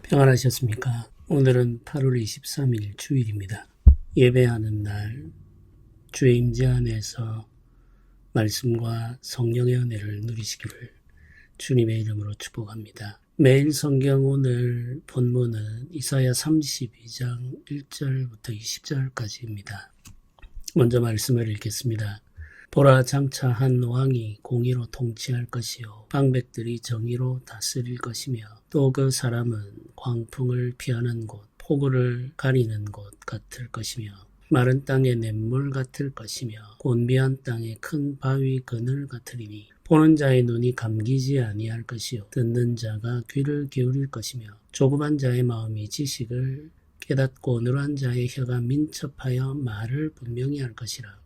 평안하셨습니까? 오늘은 8월 23일 주일입니다. 예배하는 날 주의 임재 안에서 말씀과 성령의 은혜를 누리시기를 주님의 이름으로 축복합니다. 매일 성경 오늘 본문은 이사야 32장 1절부터 20절까지입니다. 먼저 말씀을 읽겠습니다. 보라, 장차 한 왕이 공의로 통치할 것이요 방백들이 정의로 다스릴 것이며 또 그 사람은 광풍을 피하는 곳, 폭우를 가리는 곳 같을 것이며 마른 땅의 냇물 같을 것이며 곤비한 땅의 큰 바위 그늘 같으리니 보는 자의 눈이 감기지 아니할 것이요 듣는 자가 귀를 기울일 것이며 조그만 자의 마음이 지식을 깨닫고 누란 자의 혀가 민첩하여 말을 분명히 할 것이라.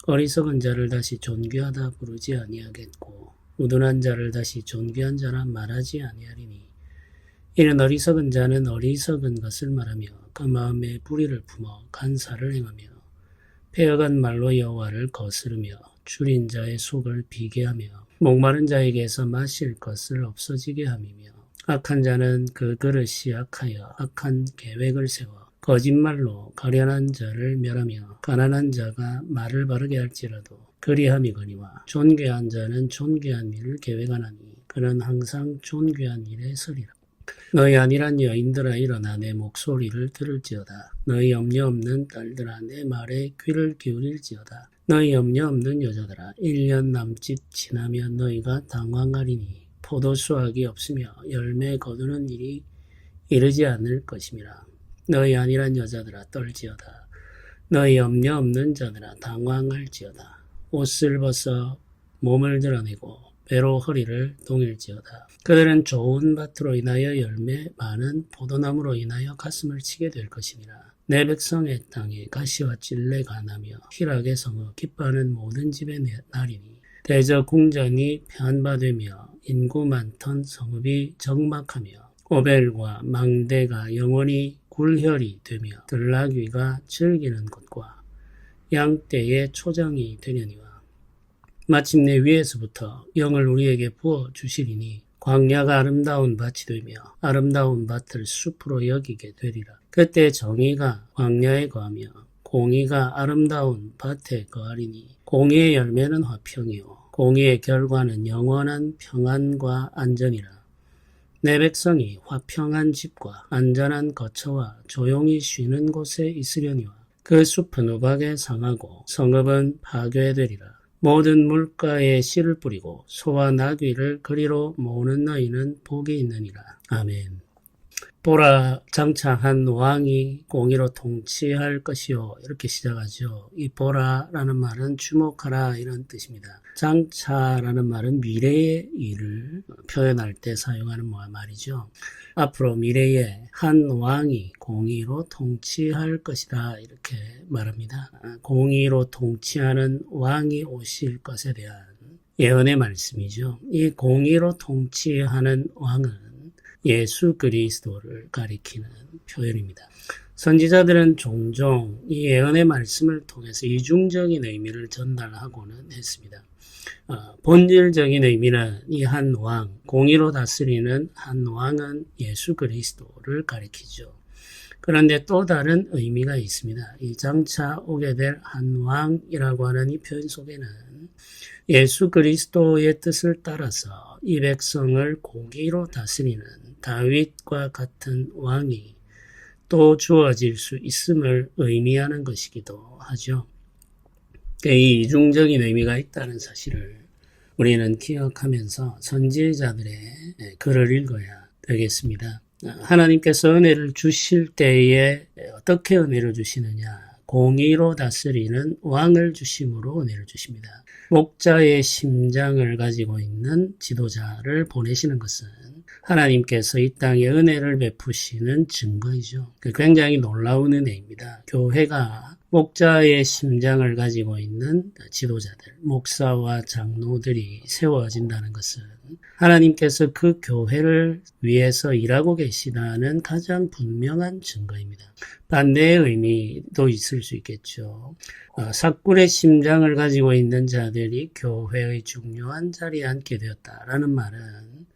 어리석은 자를 다시 존귀하다 부르지 아니하겠고 우둔한 자를 다시 존귀한 자라 말하지 아니하리니 이는 어리석은 자는 어리석은 것을 말하며 그 마음에 불의를 품어 간사를 행하며 패역한 말로 여호와를 거스르며 줄인 자의 속을 비게 하며 목마른 자에게서 마실 것을 없어지게 함이며 악한 자는 그 그릇이 악하여 악한 계획을 세워 거짓말로 가련한 자를 멸하며 가난한 자가 말을 바르게 할지라도 그리함이거니와 존귀한 자는 존귀한 일을 계획하나니 그는 항상 존귀한 일에 서리라. 너희 안일한 여인들아 일어나 내 목소리를 들을지어다. 너희 염려 없는 딸들아 내 말에 귀를 기울일지어다. 너희 염려 없는 여자들아 1년 남짓 지나면 너희가 당황하리니 포도 수확이 없으며 열매 거두는 일이 이르지 않을 것임이라. 너희 안일한 여자들아 떨지어다. 너희 염려 없는 자들아 당황할지어다. 옷을 벗어 몸을 드러내고 배로 허리를 동일지어다. 그들은 좋은 밭으로 인하여 열매 많은 포도나무로 인하여 가슴을 치게 될 것이니라. 내 백성의 땅에 가시와 찔레가 나며 희락의 성읍 기뻐하는 모든 집의 날이니 대저 궁전이 편바되며 인구 많던 성읍이 적막하며 오벨과 망대가 영원히 굴혈이 되며 들나귀가 즐기는 곳과 양떼의 초장이 되려니와 마침내 위에서부터 영을 우리에게 부어 주시리니 광야가 아름다운 밭이 되며 아름다운 밭을 숲으로 여기게 되리라. 그때 정의가 광야에 거하며 공의가 아름다운 밭에 거하리니 공의의 열매는 화평이요 공의의 결과는 영원한 평안과 안전이라. 내 백성이 화평한 집과 안전한 거처와 조용히 쉬는 곳에 있으려니와 그 숲은 우박에 상하고 성읍은 파괴되리라. 모든 물가에 씨를 뿌리고 소와 나귀를 그리로 모으는 너희는 복이 있느니라. 아멘. 보라, 장차 한 왕이 공의로 통치할 것이요. 이렇게 시작하죠. 이 보라라는 말은 주목하라 이런 뜻입니다. 장차라는 말은 미래의 일을 표현할 때 사용하는 말이죠. 앞으로 미래에 한 왕이 공의로 통치할 것이다 이렇게 말합니다. 공의로 통치하는 왕이 오실 것에 대한 예언의 말씀이죠. 이 공의로 통치하는 왕은 예수 그리스도를 가리키는 표현입니다. 선지자들은 종종 이 예언의 말씀을 통해서 이중적인 의미를 전달하고는 했습니다. 본질적인 의미는 이 한 왕, 공의로 다스리는 한 왕은 예수 그리스도를 가리키죠. 그런데 또 다른 의미가 있습니다. 이 장차 오게 될 한 왕이라고 하는 이 표현 속에는 예수 그리스도의 뜻을 따라서 이 백성을 공의로 다스리는 다윗과 같은 왕이 또 주어질 수 있음을 의미하는 것이기도 하죠. 이 이중적인 의미가 있다는 사실을 우리는 기억하면서 선지자들의 글을 읽어야 되겠습니다. 하나님께서 은혜를 주실 때에 어떻게 은혜를 주시느냐? 공의로 다스리는 왕을 주심으로 은혜를 주십니다. 목자의 심장을 가지고 있는 지도자를 보내시는 것은 하나님께서 이 땅에 은혜를 베푸시는 증거이죠. 굉장히 놀라운 은혜입니다. 교회가 목자의 심장을 가지고 있는 지도자들, 목사와 장로들이 세워진다는 것은 하나님께서 그 교회를 위해서 일하고 계시다는 가장 분명한 증거입니다. 반대의 의미도 있을 수 있겠죠. 삭굴의 심장을 가지고 있는 자들이 교회의 중요한 자리에 앉게 되었다라는 말은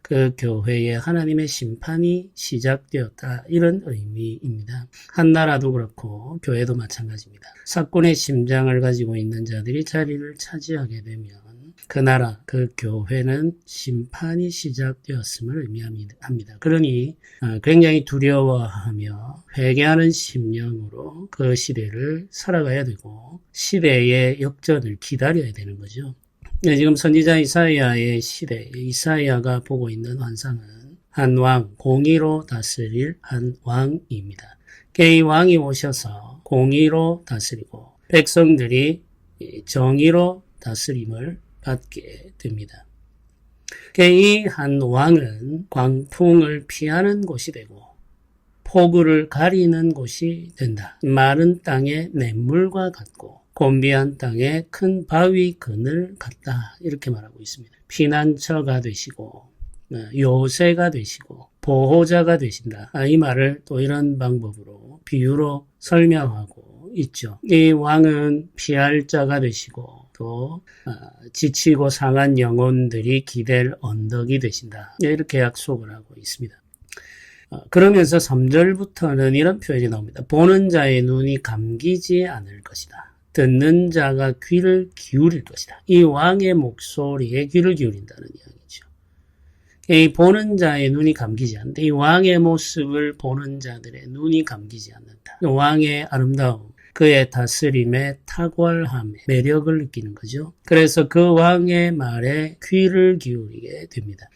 그 교회에 하나님의 심판이 시작되었다. 이런 의미입니다. 한 나라도 그렇고 교회도 마찬가지입니다. 사건의 심장을 가지고 있는 자들이 자리를 차지하게 되면 그 나라, 그 교회는 심판이 시작되었음을 의미합니다. 그러니 굉장히 두려워하며 회개하는 심령으로 그 시대를 살아가야 되고 시대의 역전을 기다려야 되는 거죠. 지금 선지자 이사야의 시대, 이사야가 보고 있는 환상은 한 왕, 공의로 다스릴 한 왕입니다. 이 왕이 오셔서 공의로 다스리고 백성들이 정의로 다스림을 받게 됩니다. 이 한 왕은 광풍을 피하는 곳이 되고 폭우를 가리는 곳이 된다. 마른 땅의 냇물과 같고 곤비한 땅에 큰 바위 그늘 같다. 이렇게 말하고 있습니다. 피난처가 되시고 요새가 되시고 보호자가 되신다. 이 말을 또 이런 방법으로 비유로 설명하고 있죠. 이 왕은 피할 자가 되시고 또 지치고 상한 영혼들이 기댈 언덕이 되신다. 이렇게 약속을 하고 있습니다. 그러면서 3절부터는 이런 표현이 나옵니다. 보는 자의 눈이 감기지 않을 것이다. 듣는 자가 귀를 기울일 것이다. 이 왕의 목소리에 귀를 기울인다는 이야기죠. 이 보는 자의 눈이 감기지 않는다. 이 왕의 모습을 보는 자들의 눈이 감기지 않는다. 왕의 아름다움, 그의 다스림의 탁월함에 매력을 느끼는 거죠. 그래서 그 왕의 말에 귀를 기울이게 됩니다.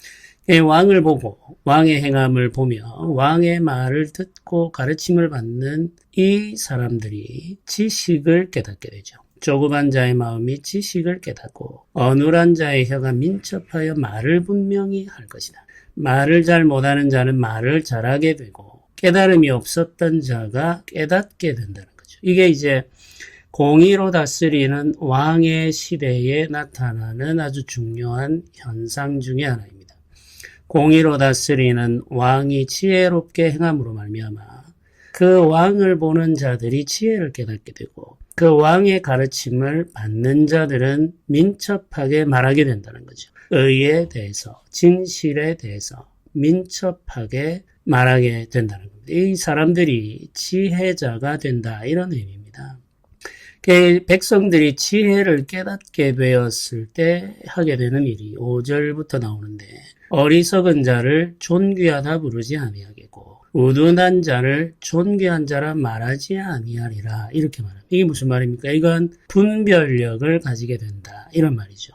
왕을 보고 왕의 행함을 보며 왕의 말을 듣고 가르침을 받는 이 사람들이 지식을 깨닫게 되죠. 조급한 자의 마음이 지식을 깨닫고 어눌한 자의 혀가 민첩하여 말을 분명히 할 것이다. 말을 잘 못하는 자는 말을 잘하게 되고 깨달음이 없었던 자가 깨닫게 된다는 거죠. 이게 이제 공의로 다스리는 왕의 시대에 나타나는 아주 중요한 현상 중의 하나입니다. 공의로 다스리는 왕이 지혜롭게 행함으로 말미암아 그 왕을 보는 자들이 지혜를 깨닫게 되고 그 왕의 가르침을 받는 자들은 민첩하게 말하게 된다는 거죠. 의에 대해서, 진실에 대해서 민첩하게 말하게 된다는 겁니다. 이 사람들이 지혜자가 된다, 이런 의미입니다. 백성들이 지혜를 깨닫게 되었을 때 하게 되는 일이 5절부터 나오는데 어리석은 자를 존귀하다 부르지 아니하겠고 우둔한 자를 존귀한 자라 말하지 아니하리라. 이렇게 말합니다. 이게 무슨 말입니까? 이건 분별력을 가지게 된다. 이런 말이죠.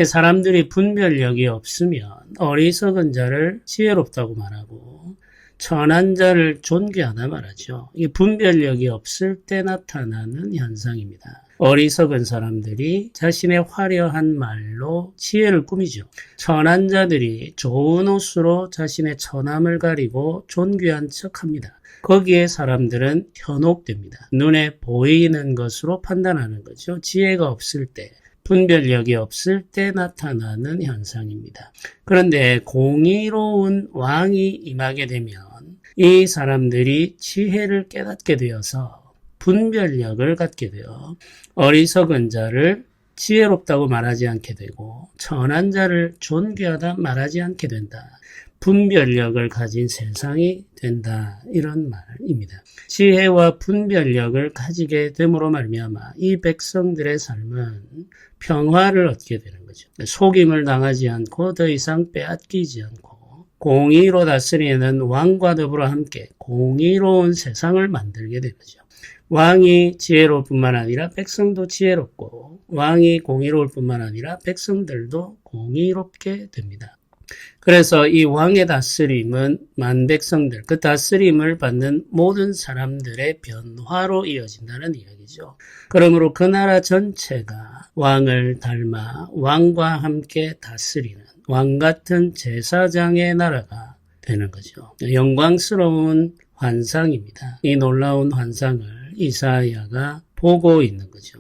사람들이 분별력이 없으면 어리석은 자를 지혜롭다고 말하고 천한 자를 존귀하다 말하죠. 이게 분별력이 없을 때 나타나는 현상입니다. 어리석은 사람들이 자신의 화려한 말로 지혜를 꾸미죠. 천한 자들이 좋은 옷으로 자신의 천함을 가리고 존귀한 척합니다. 거기에 사람들은 현혹됩니다. 눈에 보이는 것으로 판단하는 거죠. 지혜가 없을 때, 분별력이 없을 때 나타나는 현상입니다. 그런데 공의로운 왕이 임하게 되면 이 사람들이 지혜를 깨닫게 되어서 분별력을 갖게 되어 어리석은 자를 지혜롭다고 말하지 않게 되고 천한 자를 존귀하다 말하지 않게 된다. 분별력을 가진 세상이 된다. 이런 말입니다. 지혜와 분별력을 가지게 됨으로 말미암아 이 백성들의 삶은 평화를 얻게 되는 거죠. 속임을 당하지 않고 더 이상 빼앗기지 않고 공의로 다스리는 왕과 더불어 함께 공의로운 세상을 만들게 되죠. 왕이 지혜로울 뿐만 아니라 백성도 지혜롭고 왕이 공의로울 뿐만 아니라 백성들도 공의롭게 됩니다. 그래서 이 왕의 다스림은 만백성들, 그 다스림을 받는 모든 사람들의 변화로 이어진다는 이야기죠. 그러므로 그 나라 전체가 왕을 닮아 왕과 함께 다스리는 왕 같은 제사장의 나라가 되는 거죠. 영광스러운 환상입니다. 이 놀라운 환상을 이사야가 보고 있는 거죠.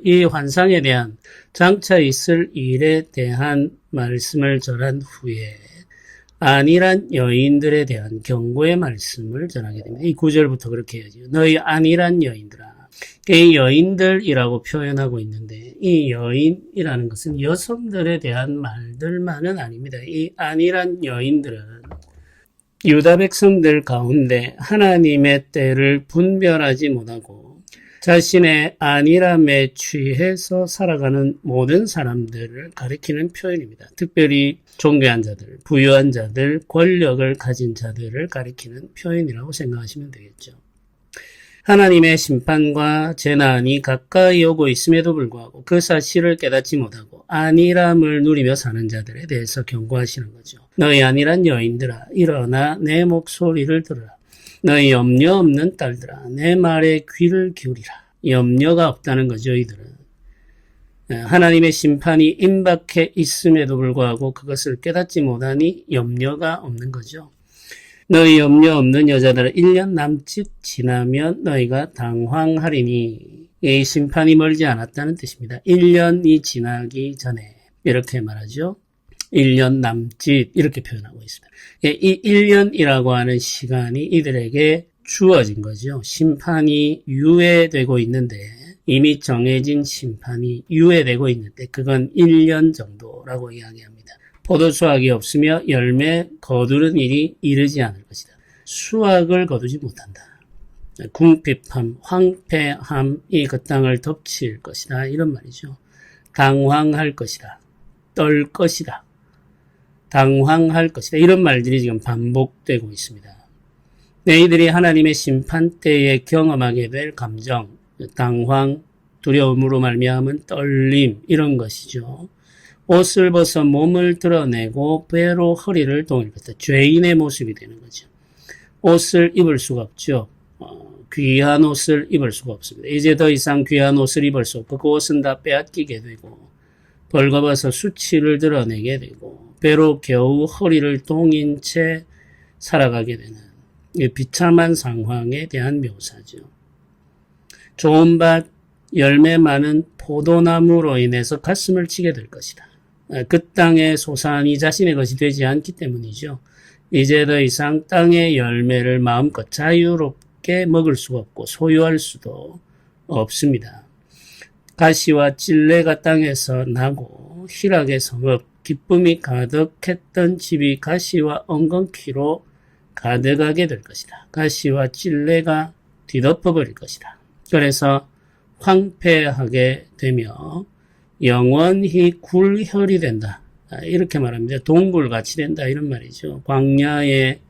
이 환상에 대한 장차 있을 일에 대한 말씀을 전한 후에 안일한 여인들에 대한 경고의 말씀을 전하게 됩니다. 이 9절부터 그렇게 해야죠. 너희 안일한 여인들아. 이 여인들이라고 표현하고 있는데 이 여인이라는 것은 여성들에 대한 말들만은 아닙니다. 이 안이란 여인들은 유다 백성들 가운데 하나님의 때를 분별하지 못하고 자신의 안일함에 취해서 살아가는 모든 사람들을 가리키는 표현입니다. 특별히 존귀한 자들, 부유한 자들, 권력을 가진 자들을 가리키는 표현이라고 생각하시면 되겠죠. 하나님의 심판과 재난이 가까이 오고 있음에도 불구하고 그 사실을 깨닫지 못하고 안일함을 누리며 사는 자들에 대해서 경고하시는 거죠. 너희 안일한 여인들아, 일어나 내 목소리를 들으라. 너희 염려 없는 딸들아, 내 말에 귀를 기울이라. 염려가 없다는 거죠, 이들은. 하나님의 심판이 임박해 있음에도 불구하고 그것을 깨닫지 못하니 염려가 없는 거죠. 너희 염려 없는 여자들아, 1년 남짓 지나면 너희가 당황하리니 이 심판이 멀지 않았다는 뜻입니다. 1년이 지나기 전에 이렇게 말하죠. 1년 남짓 이렇게 표현하고 있습니다. 이 1년이라고 하는 시간이 이들에게 주어진 거죠. 심판이 유예되고 있는데 이미 정해진 심판이 유예되고 있는데 그건 1년 정도라고 이야기합니다. 포도 수확이 없으며 열매 거두는 일이 이르지 않을 것이다. 수확을 거두지 못한다. 궁핍함, 황폐함이 그 땅을 덮칠 것이다. 이런 말이죠. 당황할 것이다. 떨 것이다. 당황할 것이다. 이런 말들이 지금 반복되고 있습니다. 너희들이 하나님의 심판 때에 경험하게 될 감정, 당황, 두려움으로 말미암은 떨림 이런 것이죠. 옷을 벗어 몸을 드러내고 배로 허리를 동일 것이다. 죄인의 모습이 되는 거죠. 옷을 입을 수가 없죠. 귀한 옷을 입을 수가 없습니다. 이제 더 이상 귀한 옷을 입을 수 없고 그 옷은 다 빼앗기게 되고 벌거벗어 수치를 드러내게 되고 배로 겨우 허리를 동인 채 살아가게 되는 비참한 상황에 대한 묘사죠. 좋은 밭, 열매 많은 포도나무로 인해서 가슴을 치게 될 것이다. 그 땅의 소산이 자신의 것이 되지 않기 때문이죠. 이제 더 이상 땅의 열매를 마음껏 자유롭게 먹을 수가 없고 소유할 수도 없습니다. 가시와 찔레가 땅에서 나고 희락의 성읍, 기쁨이 가득했던 집이 가시와 엉겅퀴로 가득하게 될 것이다. 가시와 찔레가 뒤덮어버릴 것이다. 그래서 황폐하게 되며 영원히 굴혈이 된다. 이렇게 말합니다. 동굴같이 된다. 이런 말이죠. 광야의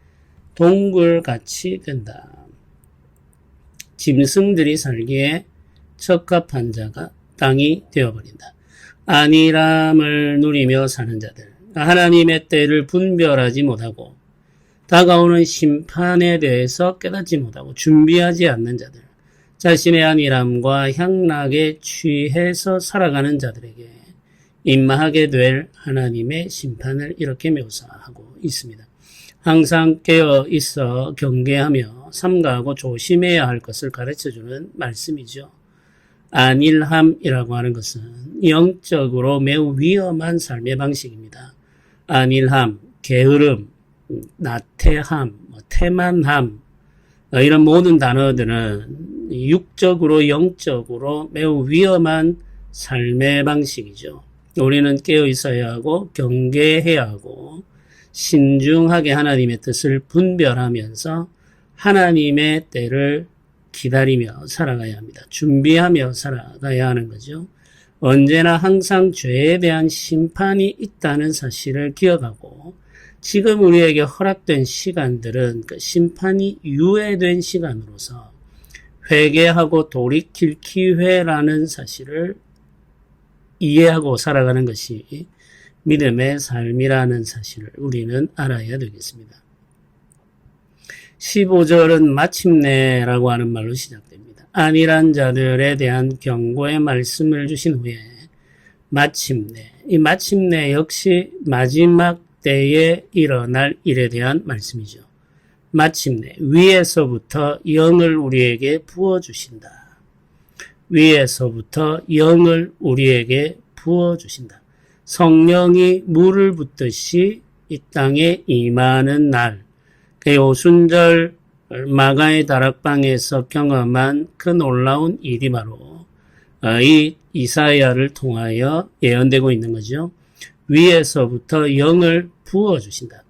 동굴같이 된다. 짐승들이 살기에 적합한 자가 땅이 되어버린다. 안일함을 누리며 사는 자들, 하나님의 때를 분별하지 못하고 다가오는 심판에 대해서 깨닫지 못하고 준비하지 않는 자들, 자신의 안일함과 향락에 취해서 살아가는 자들에게 임하게 될 하나님의 심판을 이렇게 묘사하고 있습니다. 항상 깨어 있어 경계하며 삼가하고 조심해야 할 것을 가르쳐주는 말씀이죠. 안일함이라고 하는 것은 영적으로 매우 위험한 삶의 방식입니다. 안일함, 게으름, 나태함, 태만함 이런 모든 단어들은 육적으로 영적으로 매우 위험한 삶의 방식이죠. 우리는 깨어 있어야 하고 경계해야 하고 신중하게 하나님의 뜻을 분별하면서 하나님의 때를 기다리며 살아가야 합니다. 준비하며 살아가야 하는 거죠. 언제나 항상 죄에 대한 심판이 있다는 사실을 기억하고 지금 우리에게 허락된 시간들은 그 심판이 유예된 시간으로서 회개하고 돌이킬 기회라는 사실을 이해하고 살아가는 것이 믿음의 삶이라는 사실을 우리는 알아야 되겠습니다. 15절은 마침내라고 하는 말로 시작됩니다. 안일한 자들에 대한 경고의 말씀을 주신 후에 마침내, 이 마침내 역시 마지막 때에 일어날 일에 대한 말씀이죠. 마침내 위에서부터 영을 우리에게 부어주신다. 위에서부터 영을 우리에게 부어주신다. 성령이 물을 붓듯이 이 땅에 임하는 날, 그 오순절 마가의 다락방에서 경험한 그 놀라운 일이 바로 이 이사야를 통하여 예언되고 있는 거죠. 위에서부터 영을 부어주신다.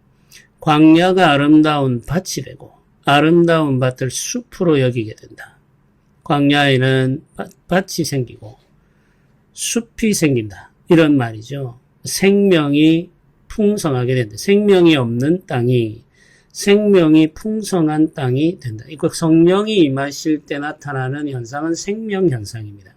광야가 아름다운 밭이 되고 아름다운 밭을 숲으로 여기게 된다. 광야에는 밭이 생기고 숲이 생긴다. 이런 말이죠. 생명이 풍성하게 된다. 생명이 없는 땅이 생명이 풍성한 땅이 된다. 이거 성령이 임하실 때 나타나는 현상은 생명 현상입니다.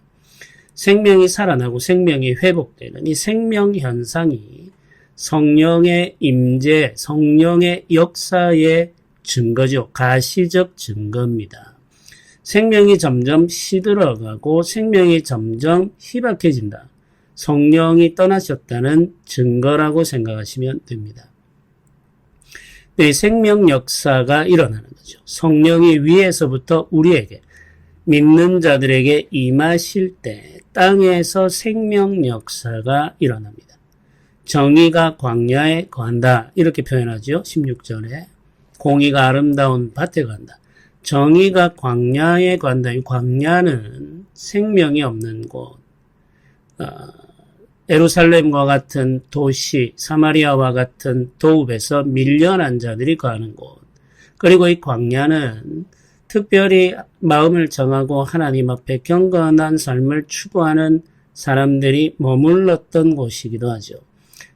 생명이 살아나고 생명이 회복되는 이 생명 현상이 성령의 임재, 성령의 역사의 증거죠. 가시적 증거입니다. 생명이 점점 시들어가고 생명이 점점 희박해진다. 성령이 떠나셨다는 증거라고 생각하시면 됩니다. 네, 생명 역사가 일어나는 거죠. 성령이 위에서부터 우리에게 믿는 자들에게 임하실 때 땅에서 생명 역사가 일어납니다. 정의가 광야에 거한다. 이렇게 표현하죠. 16절에. 공의가 아름다운 밭에 거한다. 정의가 광야에 거한다. 이 광야는 생명이 없는 곳. 예루살렘과 같은 도시, 사마리아와 같은 도읍에서 밀려난 자들이 거하는 곳. 그리고 이 광야는 특별히 마음을 정하고 하나님 앞에 경건한 삶을 추구하는 사람들이 머물렀던 곳이기도 하죠.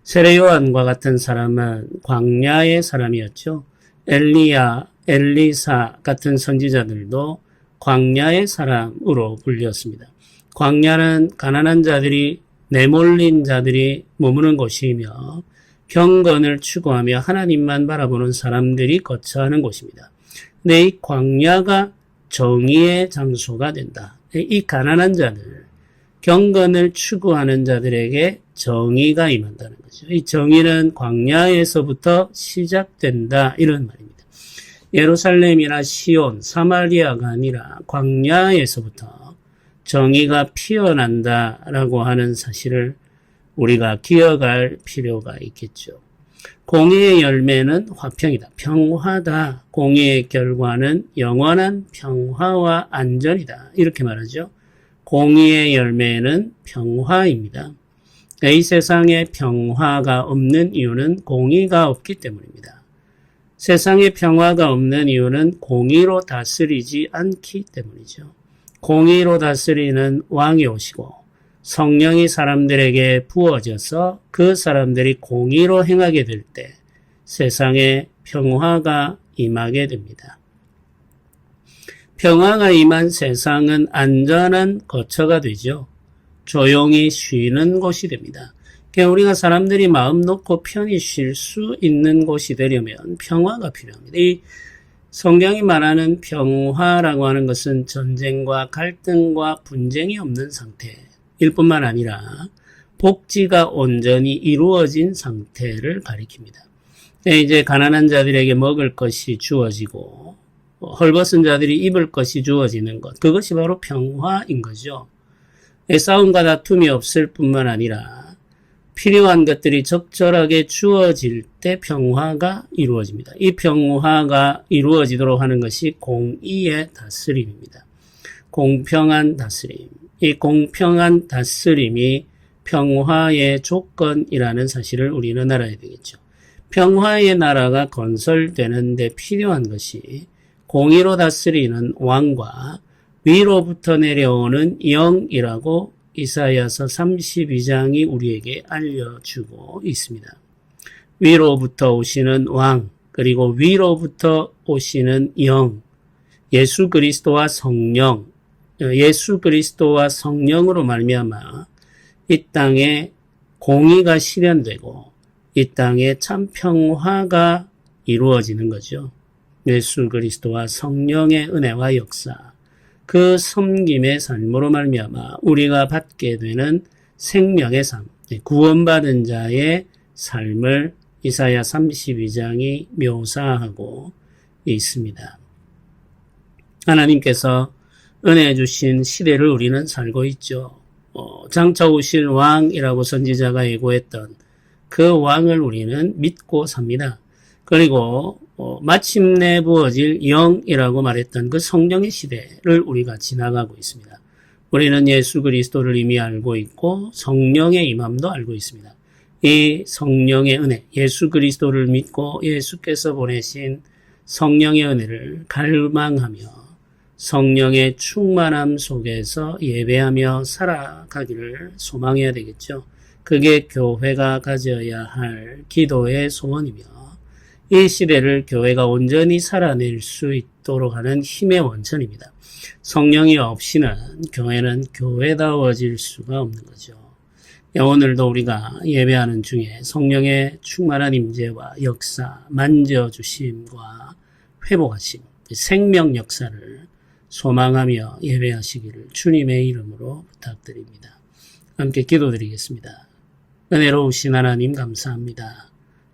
세례요한과 같은 사람은 광야의 사람이었죠. 엘리야, 엘리사 같은 선지자들도 광야의 사람으로 불렸습니다. 광야는 가난한 자들이 내몰린 자들이 머무는 곳이며 경건을 추구하며 하나님만 바라보는 사람들이 거처하는 곳입니다. 근데 이 광야가 정의의 장소가 된다. 이 가난한 자들, 경건을 추구하는 자들에게 정의가 임한다는 거죠. 이 정의는 광야에서부터 시작된다. 이런 말입니다. 예루살렘이나 시온, 사마리아가 아니라 광야에서부터 정의가 피어난다라고 하는 사실을 우리가 기억할 필요가 있겠죠. 공의의 열매는 화평이다. 평화다. 공의의 결과는 영원한 평화와 안전이다. 이렇게 말하죠. 공의의 열매는 평화입니다. 이 세상에 평화가 없는 이유는 공의가 없기 때문입니다. 세상에 평화가 없는 이유는 공의로 다스리지 않기 때문이죠. 공의로 다스리는 왕이 오시고 성령이 사람들에게 부어져서 그 사람들이 공의로 행하게 될 때 세상에 평화가 임하게 됩니다. 평화가 임한 세상은 안전한 거처가 되죠. 조용히 쉬는 곳이 됩니다. 우리가 사람들이 마음 놓고 편히 쉴 수 있는 곳이 되려면 평화가 필요합니다. 이 성경이 말하는 평화라고 하는 것은 전쟁과 갈등과 분쟁이 없는 상태일 뿐만 아니라 복지가 온전히 이루어진 상태를 가리킵니다. 이제 가난한 자들에게 먹을 것이 주어지고 헐벗은 자들이 입을 것이 주어지는 것, 그것이 바로 평화인 거죠. 싸움과 다툼이 없을 뿐만 아니라 필요한 것들이 적절하게 주어질 때 평화가 이루어집니다. 이 평화가 이루어지도록 하는 것이 공의의 다스림입니다. 공평한 다스림. 이 공평한 다스림이 평화의 조건이라는 사실을 우리는 알아야 되겠죠. 평화의 나라가 건설되는 데 필요한 것이 공의로 다스리는 왕과 위로부터 내려오는 영이라고 이사야서 32장이 우리에게 알려주고 있습니다. 위로부터 오시는 왕, 그리고 위로부터 오시는 영, 예수 그리스도와 성령, 예수 그리스도와 성령으로 말미암아 이 땅에 공의가 실현되고 이 땅에 참 평화가 이루어지는 거죠. 예수 그리스도와 성령의 은혜와 역사, 그 섬김의 삶으로 말미암아 우리가 받게 되는 생명의 삶, 구원받은 자의 삶을 이사야 32장이 묘사하고 있습니다. 하나님께서 은혜 주신 시대를 우리는 살고 있죠. 장차 오실 왕이라고 선지자가 예고했던 그 왕을 우리는 믿고 삽니다. 그리고 마침내 부어질 영이라고 말했던 그 성령의 시대를 우리가 지나가고 있습니다. 우리는 예수 그리스도를 이미 알고 있고 성령의 임함도 알고 있습니다. 이 성령의 은혜, 예수 그리스도를 믿고 예수께서 보내신 성령의 은혜를 갈망하며 성령의 충만함 속에서 예배하며 살아가기를 소망해야 되겠죠. 그게 교회가 가져야 할 기도의 소원이며 이 시대를 교회가 온전히 살아낼 수 있도록 하는 힘의 원천입니다. 성령이 없이는 교회는 교회다워질 수가 없는 거죠. 오늘도 우리가 예배하는 중에 성령의 충만한 임재와 역사, 만져주심과 회복하심, 생명 역사를 소망하며 예배하시기를 주님의 이름으로 부탁드립니다. 함께 기도드리겠습니다. 은혜로우신 하나님 감사합니다.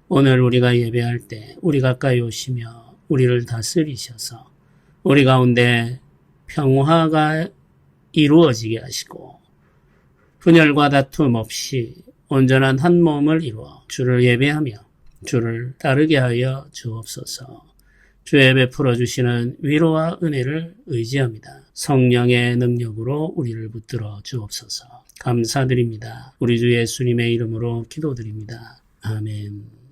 오늘 우리가 예배할 때 우리 가까이 오시며 우리를 다스리셔서 우리 가운데 평화가 이루어지게 하시고 분열과 다툼 없이 온전한 한 몸을 이루어 주를 예배하며 주를 따르게 하여 주옵소서. 주의 베풀어 주시는 위로와 은혜를 의지합니다. 성령의 능력으로 우리를 붙들어 주옵소서. 감사드립니다. 우리 주 예수님의 이름으로 기도드립니다. 아멘.